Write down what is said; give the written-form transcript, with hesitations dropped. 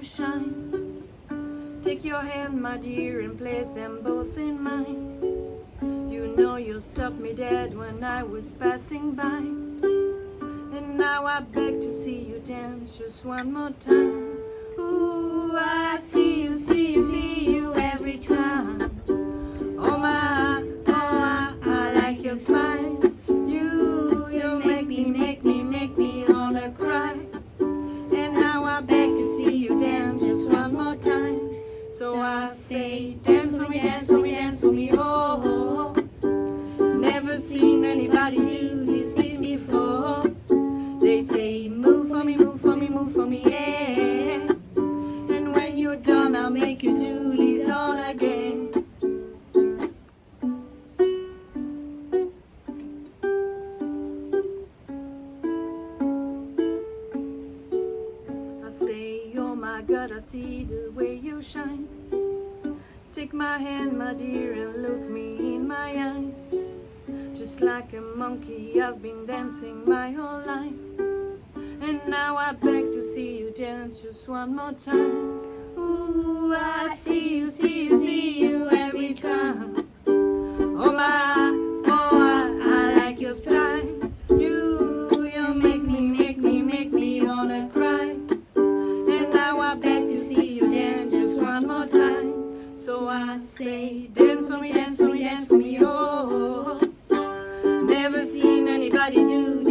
shine. Take your hand, my dear, and place them both in mine. You know you stopped me dead when I was passing by. And now I beg to see you dance just one more time. Ooh, I see you, see you, see you every time. Oh my, I like your smile. You make me wanna cry. And now I beg to see you dance just one more time. So I say, dance for me, dance for me, dance for me, oh. Never seen anybody do this thing before. They say, move for me, move for me, move for me, yeah. And when you're done, I'll make you do this all again. I say, oh my God, I see the way you shine. Take my hand, my dear, and look me in my eyes. Just like a monkey, I've been dancing my whole life. And now I beg to see you dance just one more time. Ooh, I see you, see you, see you every time. Oh my, I like your style. You make me wanna cry. And now I beg to see you dance just one more time. So I say, dance for me, dance for me, dance for me, oh. Never seen anybody do